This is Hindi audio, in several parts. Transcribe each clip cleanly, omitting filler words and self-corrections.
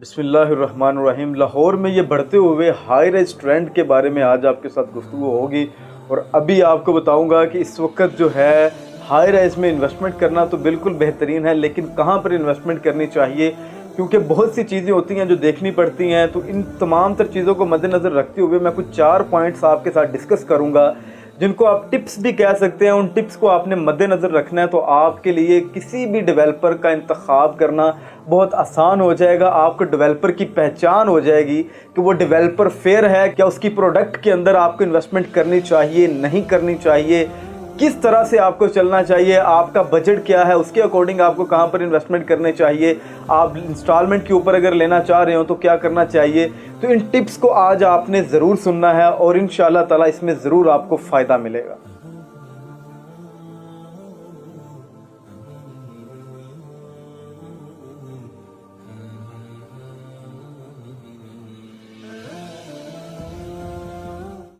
बिस्मिल्लाहिर्रहमानिर्रहीम। लाहौर में ये बढ़ते हुए हाई राइज ट्रेंड के बारे में आज आपके साथ गुफ्तगू होगी और अभी आपको बताऊंगा कि इस वक्त जो है हाई राइज में इन्वेस्टमेंट करना तो बिल्कुल बेहतरीन है, लेकिन कहाँ पर इन्वेस्टमेंट करनी चाहिए, क्योंकि बहुत सी चीज़ें होती हैं जो देखनी पड़ती हैं। तो इन तमाम तर चीज़ों को मद्देनज़र रखते हुए मैं कुछ 4 पॉइंट्स आपके साथ डिस्कस करूँगा, जिनको आप टिप्स भी कह सकते हैं। उन टिप्स को आपने मद्देनज़र रखना है तो आपके लिए किसी भी डेवलपर का इंतखाब करना बहुत आसान हो जाएगा। आपको डेवलपर की पहचान हो जाएगी कि वो डेवलपर फेयर है, क्या उसकी प्रोडक्ट के अंदर आपको इन्वेस्टमेंट करनी चाहिए, नहीं करनी चाहिए, किस तरह से आपको चलना चाहिए, आपका बजट क्या है, उसके अकॉर्डिंग आपको कहाँ पर इन्वेस्टमेंट करने चाहिए, आप इंस्टॉलमेंट के ऊपर अगर लेना चाह रहे हो तो क्या करना चाहिए। तो इन टिप्स को आज आपने ज़रूर सुनना है और इंशाअल्लाह ताला इसमें ज़रूर आपको फ़ायदा मिलेगा।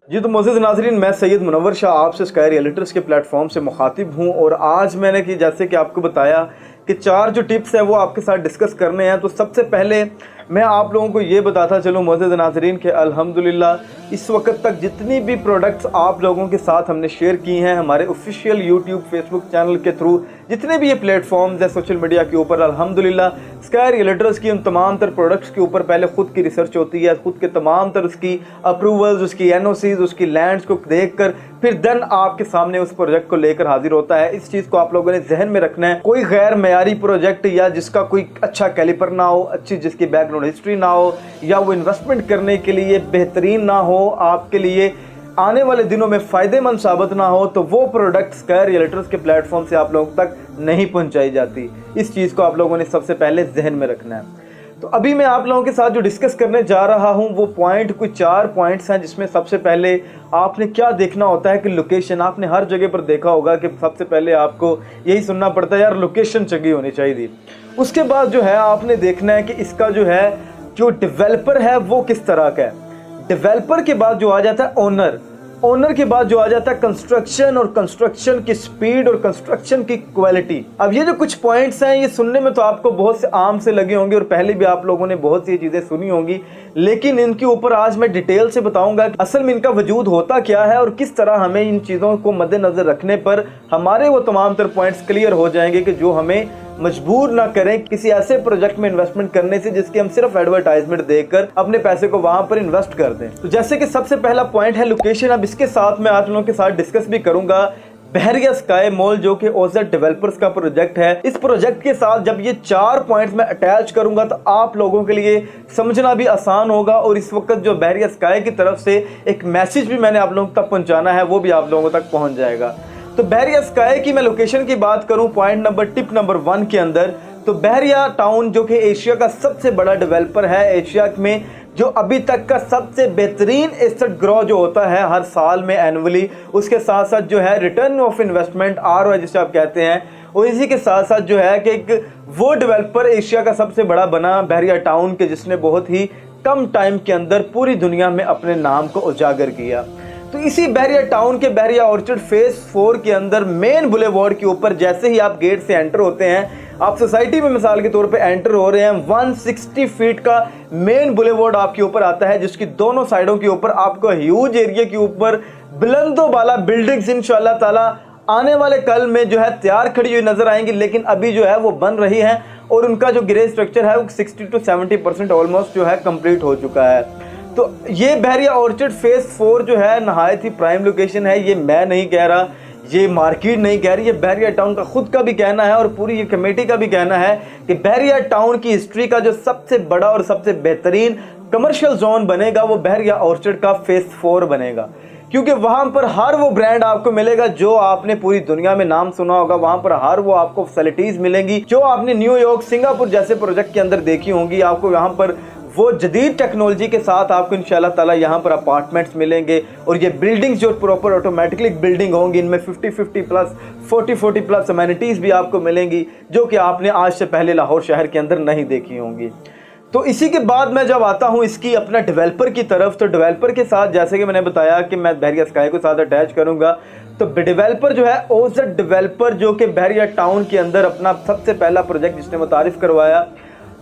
जी तो मोअज़्ज़िज़ नाज़रीन, मैं सैयद मुनव्वर शाह आपसे स्काई रियल्टर्स के प्लेटफॉर्म से मुखातिब हूँ और आज मैंने कि जैसे कि आपको बताया कि 4 जो टिप्स हैं वो आपके साथ डिस्कस करने हैं। तो सबसे पहले मैं आप लोगों को ये बताता चलूँ मोअज़्ज़िज़ नाज़रीन कि अल्हम्दुलिल्लाह इस वक्त तक जितनी भी प्रोडक्ट्स आप लोगों के साथ हमने शेयर की हैं हमारे ऑफिशियल यूट्यूब फेसबुक चैनल के थ्रू, जितने भी ये प्लेटफॉर्म्स हैं सोशल मीडिया के ऊपर, अल्हम्दुलिल्लाह स्काई रियल्टर्स की उन तमाम तर प्रोडक्ट्स के ऊपर पहले ख़ुद की रिसर्च होती है, ख़ुद के तमाम तर उसकी अप्रूवल्स, उसकी एनओसीज, उसकी लैंड्स को देख कर फिर देन आपके सामने उस प्रोजेक्ट को लेकर हाजिर होता है। इस चीज़ को आप लोगों ने जहन में रखना है। कोई गैर मयारी प्रोजेक्ट या जिसका कोई अच्छा कैलिपर ना हो, अच्छी जिसकी बैकग्राउंड हिस्ट्री ना हो, या वो इन्वेस्टमेंट करने के लिए बेहतरीन ना हो, आपके लिए आने वाले दिनों में फ़ायदेमंद साबित ना हो, तो वो प्रोडक्ट स्काई रियल्टर्स के प्लेटफॉर्म से आप लोगों तक नहीं पहुंचाई जाती। इस चीज़ को आप लोगों ने सबसे पहले जहन में रखना है। तो अभी मैं आप लोगों के साथ जो डिस्कस करने जा रहा हूं वो पॉइंट कुछ 4 पॉइंट्स हैं, जिसमें सबसे पहले आपने क्या देखना होता है कि लोकेशन। आपने हर जगह पर देखा होगा कि सबसे पहले आपको यही सुनना पड़ता है, यार लोकेशन जगह होनी चाहिए थी। उसके बाद जो है आपने देखना है कि इसका जो है जो डेवलपर है वो किस तरह का है। डेवलपर के बाद जो आ जाता है ओनर, ओनर के बाद जो आ जाता है कंस्ट्रक्शन, और कंस्ट्रक्शन की स्पीड और कंस्ट्रक्शन की क्वालिटी। अब ये जो कुछ पॉइंट्स हैं ये सुनने में तो आपको बहुत से आम से लगे होंगे और पहले भी आप लोगों ने बहुत सी चीज़ें सुनी होंगी, लेकिन इनके ऊपर आज मैं डिटेल से बताऊंगा कि असल में इनका वजूद होता क्या है और किस तरह हमें इन चीज़ों को मद्देनज़र रखने पर हमारे वो तमाम तर पॉइंट्स क्लियर हो जाएंगे कि जो हमें मजबूर ना करें किसी ऐसे प्रोजेक्ट में इन्वेस्टमेंट करने से जिसके हम सिर्फ एडवर्टाइजमेंट देकर अपने पैसे को वहां पर इन्वेस्ट कर दें। तो जैसे कि सबसे पहला पॉइंट है लोकेशन। अब इसके साथ मैं आप लोगों के साथ डिस्कस भी करूंगा बहरिया स्काई मॉल, जो कि ओजेड डेवलपर्स का प्रोजेक्ट है। इस प्रोजेक्ट के साथ जब ये 4 पॉइंट्स मैं अटैच करूंगा तो आप लोगों के लिए समझना भी आसान होगा और इस वक्त जो बहरिया स्काई की तरफ से एक मैसेज भी मैंने आप लोगों तक पहुंचाना है वो भी आप लोगों तक पहुंच जाएगा। तो बहरिया स्काई की मैं लोकेशन की बात करूं टिप नंबर 1 के अंदर, तो बहरिया टाउन जो कि एशिया का सबसे बड़ा डेवलपर है, एशिया में जो अभी तक का सबसे बेहतरीन एसेट ग्रो जो होता है हर साल में एनुअली, उसके साथ साथ जो है रिटर्न ऑफ इन्वेस्टमेंट ROI जिसे आप कहते हैं, और इसी के साथ साथ जो है कि एक वो डेवलपर एशिया का सबसे बड़ा बना बहरिया टाउन के, जिसने बहुत ही कम टाइम के अंदर पूरी दुनिया में अपने नाम को उजागर किया। तो इसी बहरिया टाउन के बहरिया ऑर्चर्ड फेज 4 के अंदर मेन बुलेवार्ड के ऊपर जैसे ही आप गेट से एंटर होते हैं, आप सोसाइटी में मिसाल के तौर पे एंटर हो रहे हैं, 160 फीट का मेन बुलेवार्ड आपके ऊपर आता है, जिसकी दोनों साइडों के ऊपर आपको ह्यूज एरिया के ऊपर बुलंदो बाला बिल्डिंग्स इंशाअल्लाह ताला आने वाले कल में जो है तैयार खड़ी हुई नजर आएंगी, लेकिन अभी जो है वो बन रही है और उनका जो ग्रे स्ट्रक्चर है वो 60 to 70% ऑलमोस्ट जो है कंप्लीट हो चुका है। तो ये बहरिया ऑर्चर्ड फेज 4 जो है नहायत ही प्राइम लोकेशन है। ये मैं नहीं कह रहा, ये मार्केट नहीं कह रही, ये बहरिया टाउन का खुद का भी कहना है और पूरी ये कमेटी का भी कहना है कि बहरिया टाउन की हिस्ट्री का जो सबसे बड़ा और सबसे बेहतरीन कमर्शियल जोन बनेगा वो बहरिया ऑर्चर्ड का फेज 4 बनेगा, क्योंकि वहां पर हर वो ब्रांड आपको मिलेगा जो आपने पूरी दुनिया में नाम सुना होगा। वहां पर हर वो आपको फैसिलिटीज मिलेंगी जो आपने न्यूयॉर्क, सिंगापुर जैसे प्रोजेक्ट के अंदर देखी होंगी। आपको यहाँ पर वो जदीद टेक्नोलॉजी के साथ आपको इंशाल्लाह ताला यहाँ पर अपार्टमेंट्स मिलेंगे और ये बिल्डिंग्स जो प्रॉपर ऑटोमेटिकली बिल्डिंग होंगी, इनमें 50-50 प्लस 40-40 प्लस अमेनिटीज़ भी आपको मिलेंगी जो कि आपने आज से पहले लाहौर शहर के अंदर नहीं देखी होंगी। तो इसी के बाद मैं जब आता हूँ इसकी अपना डेवलपर की तरफ, तो डेवलपर के साथ जैसे कि मैंने बताया कि मैं बहरिया स्काई को साथ अटैच करूँगा, तो डेवलपर जो है ओजेड डेवलपर जो कि बहरिया टाउन के अंदर अपना सबसे पहला प्रोजेक्ट जिसने मुतारिफ करवाया,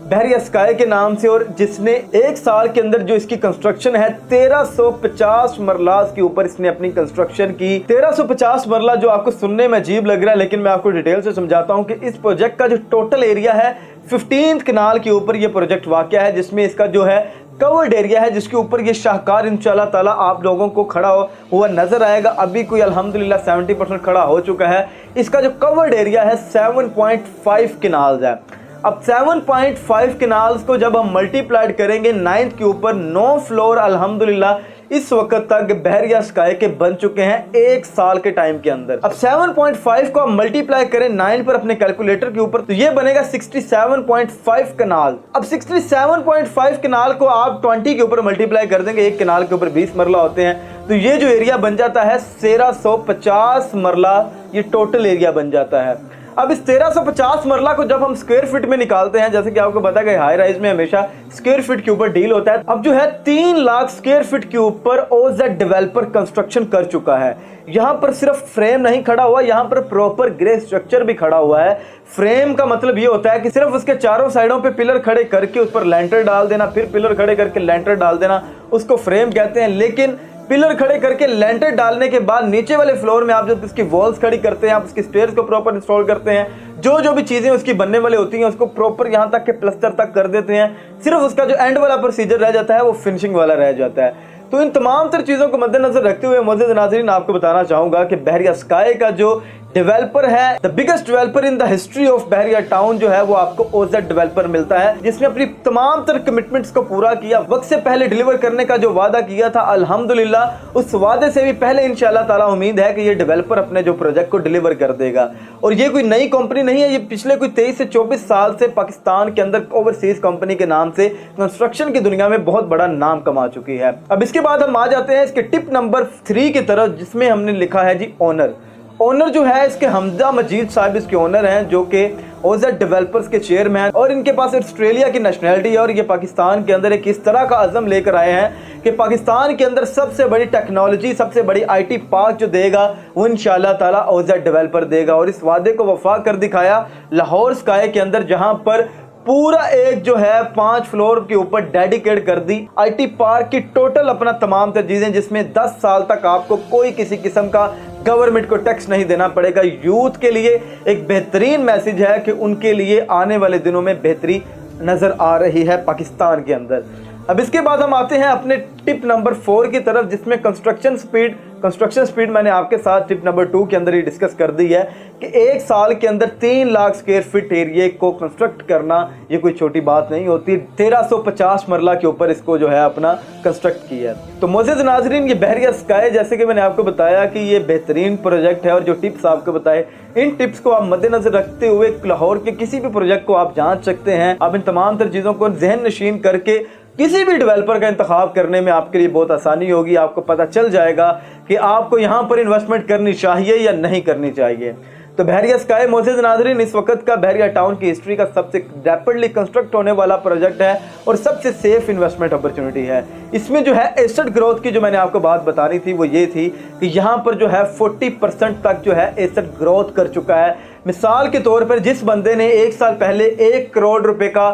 बहरिया स्काई के नाम से, और जिसने एक साल के अंदर जो इसकी कंस्ट्रक्शन है 1350 मरलास के ऊपर इसने अपनी कंस्ट्रक्शन की। 1350 मरला जो आपको सुनने में अजीब लग रहा है, लेकिन मैं आपको डिटेल से समझाता हूं कि इस प्रोजेक्ट का जो टोटल एरिया है 15 कनाल के ऊपर ये प्रोजेक्ट वाक़या है, जिसमें इसका जो है कवर्ड एरिया है, जिसके ऊपर ये शाहकार इंशाल्लाह ताला आप लोगों को खड़ा हुआ नजर आएगा। अभी कोई अल्हम्दुलिल्लाह 70% खड़ा हो चुका है। इसका जो कवर्ड एरिया है 7.5 कनाल्स है। अब 7.5 कनाल्स को जब हम मल्टीप्लाइड करेंगे 9th के ऊपर, 9 फ्लोर अल्हम्दुलिल्लाह इस वक्त तक बहरिया स्काई के बन चुके हैं 1 साल के टाइम के अंदर। अब 7.5 को हम मल्टीप्लाई करें 9 पर अपने कैलकुलेटर के ऊपर, तो ये बनेगा 67.5 कनाल। अब 67.5 कनाल को आप 20 के ऊपर मल्टीप्लाई कर देंगे, एक कनाल के ऊपर 20 मरला होते हैं, तो ये जो एरिया बन जाता है 1350 मरला, ये टोटल एरिया बन जाता है। अब इस 1350 मरला को जब हम स्क्वायर फीट में निकालते हैं, जैसे कि आपको पता है हाई राइज में हमेशा स्क्वायर फीट के ऊपर डील होता है। अब जो है 3 लाख स्क्वायर फीट के ऊपर ओजेड डेवलपर कंस्ट्रक्शन कर चुका है। यहाँ पर सिर्फ फ्रेम नहीं खड़ा हुआ, यहाँ पर प्रॉपर ग्रे स्ट्रक्चर भी खड़ा हुआ है। फ्रेम का मतलब ये होता है कि सिर्फ उसके चारों साइडों पे पिलर खड़े करके उस पर लेंटर डाल देना, फिर पिलर खड़े करके लेंटर डाल देना, उसको फ्रेम कहते हैं। लेकिन पिलर खड़े करके लेंटर डालने के बाद नीचे वाले फ्लोर में आप जब इसकी वॉल्स खड़ी करते हैं, आप उसकी स्टेयर्स को प्रॉपर इंस्टॉल करते हैं, जो भी चीजें उसकी बनने वाली होती हैं उसको प्रॉपर यहाँ तक के प्लस्तर तक कर देते हैं। सिर्फ उसका जो एंड वाला प्रोसीजर रह जाता है वो फिनिशिंग वाला रह जाता है। तो इन तमाम तर चीज़ों को मद्देनजर रखते हुए मोअज़्ज़िज़ नाज़रीन आपको बताना चाहूँगा कि बहरिया स्काई का जो डेवलपर है, the biggest developer in the history of Bahria town जो है वो आपको ओजेड डेवलपर मिलता है, जिसने अपनी तमाम तर कमिटमेंट्स को पूरा किया, वक्त से पहले डिलीवर करने का जो वादा किया था अल्हम्दुलिल्लाह उस वादे से भी पहले इंशाल्लाह ताला उम्मीद है कि ये डेवलपर अपने जो प्रोजेक्ट को डिलीवर कर देगा। और ये कोई नई कंपनी नहीं है, ये पिछले कोई 23 से 24 साल से पाकिस्तान के अंदर ओवरसीज कंपनी के नाम से कंस्ट्रक्शन की दुनिया में बहुत बड़ा नाम कमा चुकी है। अब इसके बाद हम आ जाते हैं इसके टिप नंबर 3 की तरफ, जिसमें हमने लिखा है जी ओनर जो है इसके हमजा मजीद साहब इसके ओनर हैं, जो कि ओजेड डेवलपर्स के चेयरमैन, और इनके पास ऑस्ट्रेलिया की नेशनैलिटी है। और ये पाकिस्तान के अंदर एक इस तरह का अज़म लेकर आए हैं कि पाकिस्तान के अंदर सबसे बड़ी टेक्नोलॉजी, सबसे बड़ी IT पार्क जो देगा वो इंशाल्लाह ताला ओजेड डेवलपर देगा। और इस वादे को वफा कर दिखाया लाहौर स्काई के अंदर, जहां पर पूरा एक जो है 5 फ्लोर के ऊपर डेडिकेट कर दी IT पार्क की टोटल अपना तमाम चीजें, जिसमें 10 साल तक आपको कोई किसी किस्म का गवर्नमेंट को टैक्स नहीं देना पड़ेगा। यूथ के लिए एक बेहतरीन मैसेज है कि उनके लिए आने वाले दिनों में बेहतरी नजर आ रही है पाकिस्तान के अंदर। अब इसके बाद हम आते हैं अपने टिप नंबर 4 की तरफ, जिसमें कंस्ट्रक्शन स्पीड मैंने आपके साथ टिप नंबर 2 के अंदर ही डिस्कस कर दी है कि 1 साल के अंदर 3 लाख स्क्वायर फीट एरिया को कंस्ट्रक्ट करना ये कोई छोटी बात नहीं होती। 1350 मरला के ऊपर इसको जो है अपना कंस्ट्रक्ट किया। तो मोअज़्ज़िज़ नाज़रीन, ये बहरिया स्काई जैसे कि मैंने आपको बताया कि ये बेहतरीन प्रोजेक्ट है, और जो टिप्स आपको बताए इन टिप्स को आप मद्देनजर रखते हुए लाहौर के किसी भी प्रोजेक्ट को आप जांच सकते हैं। आप इन तमाम तर चीज़ों को जहन नशीन करके किसी भी डेवलपर का इंतखाब करने में आपके लिए बहुत आसानी होगी। आपको पता चल जाएगा कि आपको यहाँ पर इन्वेस्टमेंट करनी चाहिए या नहीं करनी चाहिए। तो बहरिया स्काई मोअज़्ज़िज़ नाज़रीन इस वक्त का बहरिया टाउन की हिस्ट्री का सबसे रैपिडली कंस्ट्रक्ट होने वाला प्रोजेक्ट है और सबसे सेफ इन्वेस्टमेंट अपॉर्चुनिटी है। इसमें जो है एसेट ग्रोथ की जो मैंने आपको बात बतानी थी वो ये थी कि यहाँ पर जो है 40% तक जो है एसेट ग्रोथ कर चुका है। मिसाल के तौर पर जिस बंदे ने 1 साल पहले 1 करोड़ रुपए का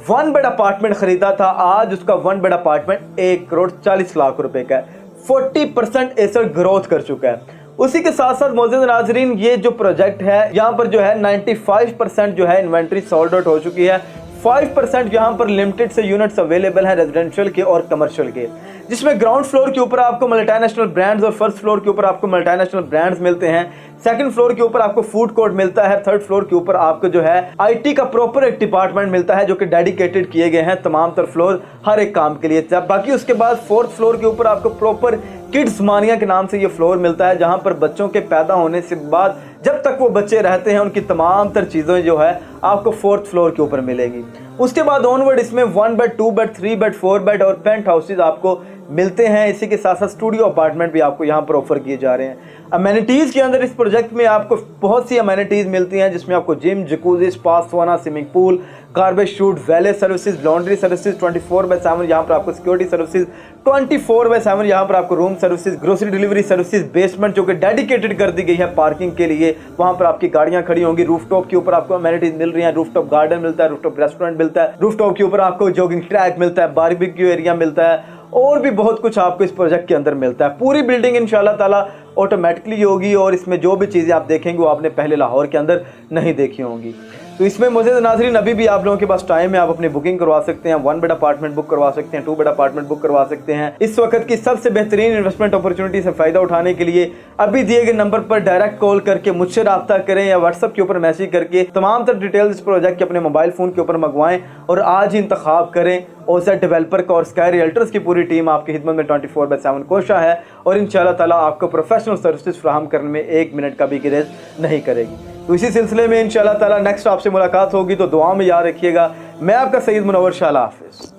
1 बेड अपार्टमेंट खरीदा था, आज उसका 1 बेड अपार्टमेंट 1 करोड़ 40 लाख रुपए का है। 40% एसेट ग्रोथ कर चुका है। उसी के साथ साथ मोअज़्ज़िज़ नाज़रीन ये जो प्रोजेक्ट है यहाँ पर जो है 95% जो है इन्वेंट्री सोल्ड आउट हो चुकी है। 5% यहाँ पर लिमिटेड से यूनिट्स अवेलेबल हैं रेजिडेंशियल के और कमर्शियल के, जिसमें ग्राउंड फ्लोर के ऊपर आपको मल्टीनेशनल ब्रांड्स और फर्स्ट फ्लोर के ऊपर आपको मल्टीनेशनल ब्रांड्स मिलते हैं। सेकंड फ्लोर के ऊपर आपको फूड कोर्ट मिलता है। थर्ड फ्लोर के ऊपर आपको जो है IT का प्रॉपर एक डिपार्टमेंट मिलता है जो कि डेडिकेटेड किए गए हैं तमाम तर फ्लोर हर एक काम के लिए। बाकी उसके बाद 4th फ्लोर के ऊपर आपको प्रॉपर किड्स मानिया के नाम से ये फ्लोर मिलता है, जहां पर बच्चों के पैदा होने से बाद जब तक वो बच्चे रहते हैं उनकी तमाम तर चीज़ें जो है आपको 4th फ्लोर के ऊपर मिलेगी। उसके बाद ऑनवर्ड इसमें 1 बेड 2 बेड 3 बेड 4 बेड और पेंट हाउसेज आपको मिलते हैं। इसी के साथ साथ स्टूडियो अपार्टमेंट भी आपको यहाँ पर ऑफर किए जा रहे हैं। अमेनिटीज़ के अंदर इस प्रोजेक्ट में आपको बहुत सी अमेनिटीज़ मिलती हैं, जिसमें आपको gym, jacuzzi, spa, sauna, swimming pool, garbage chute, valet services, laundry services 24/7, यहाँ पर आपको सिक्योरिटी सर्विसेज 24/7, यहाँ पर आपको room services, grocery delivery services, basement जो कि डेडिकेटेड कर दी गई है पार्किंग के लिए, जाएंगे, वहाँ पर आपकी गाड़ियाँ खड़ी होंगी। रूफटॉप के ऊपर आपको अमेनिटीज मिल रही हैं, रूफटॉप गार्डन मिलता है, रूफटॉप रेस्टोरेंट मिलता है, रूफटॉप के ऊपर आपको जॉगिंग ट्रैक मिलता है, बारबेक्यू एरिया मिलता है और भी बहुत कुछ आपको इस प्रोजेक्ट के अंदर मिलता है। पूरी बिल्डिंग इंशाल्लाह ताला ऑटोमेटिकली होगी और इसमें जो भी चीज़ें आप देखेंगे वो आपने पहले लाहौर के अंदर नहीं देखी होंगी। तो इसमें मुझे नाज़रीन अभी भी आप लोगों के पास टाइम है, आप अपनी बुकिंग करवा सकते हैं। 1 बेड अपार्टमेंट बुक करवा सकते हैं, 2 बेड अपार्टमेंट बुक करवा सकते हैं। इस वक्त की सबसे बेहतरीन इन्वेस्टमेंट अपॉर्चुनिटी से फ़ायदा उठाने के लिए अभी दिए गए नंबर पर डायरेक्ट कॉल करके मुझसे रब्ता करें या व्हाट्सअप के ऊपर मैसेज करके तमाम तर डिटेल्स इस प्रोजेक्ट के अपने मोबाइल फ़ोन के ऊपर मंगवाएं और आज ही इंतखाब करें। ओसेट डेवलपर का और स्काई रियल्टर्स की पूरी टीम आपकी खिदमत में 24/7 कोशा है और इंशाल्लाह ताला आपको प्रोफेशनल सर्विसेज फराहम करने में 1 मिनट का भी गिरेज नहीं करेगी। तो इसी सिलसिले में इंशाल्लाह ताला नेक्स्ट आपसे मुलाकात होगी, तो दुआ में याद रखिएगा। मैं आपका सईद मुनव्वर शाह, अल्लाह हाफ़िज़।